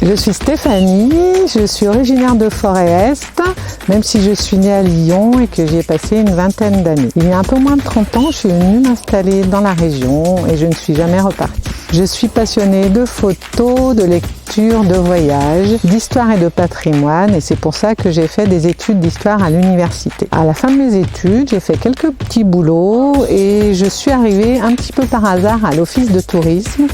Je suis Stéphanie, je suis originaire de Forêt-Est, même si je suis née à Lyon et que j'y ai passé une vingtaine d'années. Il y a un peu moins de 30 ans, je suis venue m'installer dans la région et je ne suis jamais repartie. Je suis passionnée de photos, de lecture, de voyages, d'histoire et de patrimoine et c'est pour ça que j'ai fait des études d'histoire à l'université. À la fin de mes études, j'ai fait quelques petits boulots et je suis arrivée un petit peu par hasard à l'office de tourisme.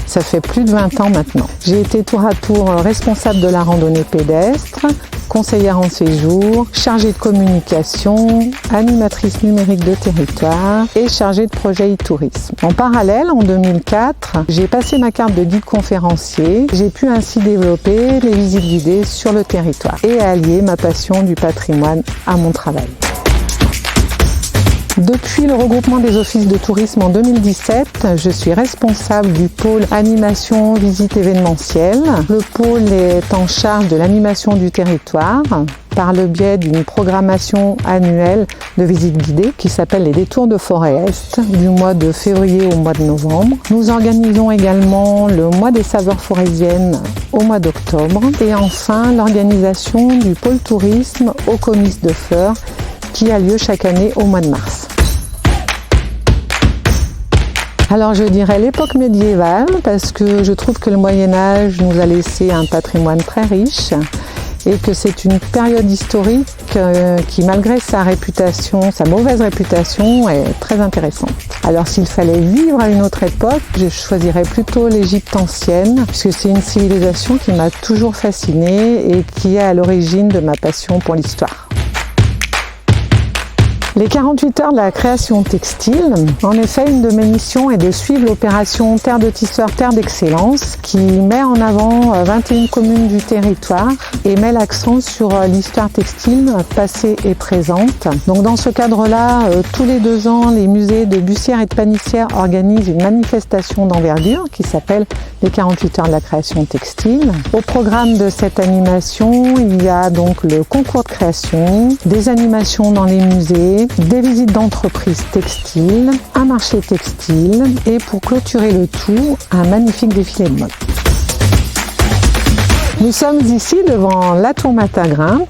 Ça fait plus de 20 ans maintenant. J'ai été tour à tour responsable de la randonnée pédestre, conseillère en séjour, chargée de communication, animatrice numérique de territoire et chargée de projet e-tourisme. En parallèle, en 2004, j'ai passé ma carte de guide conférencier. J'ai pu ainsi développer les visites guidées sur le territoire et allier ma passion du patrimoine à mon travail. Depuis le regroupement des offices de tourisme en 2017, je suis responsable du pôle animation visite événementielle. Le pôle est en charge de l'animation du territoire par le biais d'une programmation annuelle de visites guidées qui s'appelle les Détours de Forêt-Est du mois de février au mois de novembre. Nous organisons également le mois des saveurs forésiennes au mois d'octobre et enfin l'organisation du pôle tourisme au Comice de Feurs qui a lieu chaque année au mois de mars. Alors je dirais l'époque médiévale parce que je trouve que le Moyen-Âge nous a laissé un patrimoine très riche et que c'est une période historique qui malgré sa réputation, sa mauvaise réputation, est très intéressante. Alors s'il fallait vivre à une autre époque, je choisirais plutôt l'Égypte ancienne puisque c'est une civilisation qui m'a toujours fascinée et qui est à l'origine de ma passion pour l'histoire. Les 48 heures de la création textile, en effet, une de mes missions est de suivre l'opération Terre de Tisseurs, Terre d'Excellence qui met en avant 21 communes du territoire et met l'accent sur l'histoire textile passée et présente. Donc dans ce cadre-là, tous les 2 ans, les musées de Bussière et de Panissière organisent une manifestation d'envergure qui s'appelle les 48 heures de la création textile. Au programme de cette animation, il y a donc le concours de création, des animations dans les musées, des visites d'entreprises textiles, un marché textile et pour clôturer le tout, un magnifique défilé de mode. Nous sommes ici devant la tour Matagrin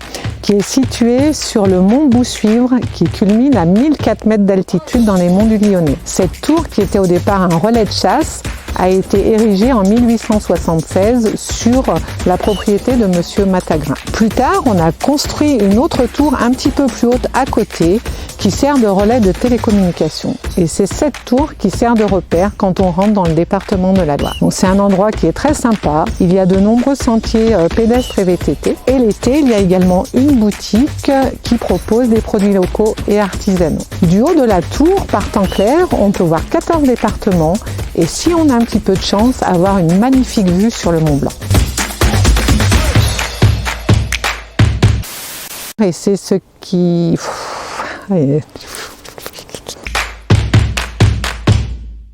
qui est située sur le mont Boussuivre qui culmine à 1004 mètres d'altitude dans les monts du Lyonnais. Cette tour qui était au départ un relais de chasse a été érigée en 1876 sur la propriété de monsieur Matagrin. Plus tard, on a construit une autre tour un petit peu plus haute à côté qui sert de relais de télécommunication. Et c'est cette tour qui sert de repère quand on rentre dans le département de la Loire. Donc c'est un endroit qui est très sympa. Il y a de nombreux sentiers pédestres et VTT. Et l'été, il y a également une boutique qui propose des produits locaux et artisanaux. Du haut de la tour, par temps clair, on peut voir 14 départements et si on a un petit peu de chance, avoir une magnifique vue sur le Mont Blanc. Et c'est ce qui...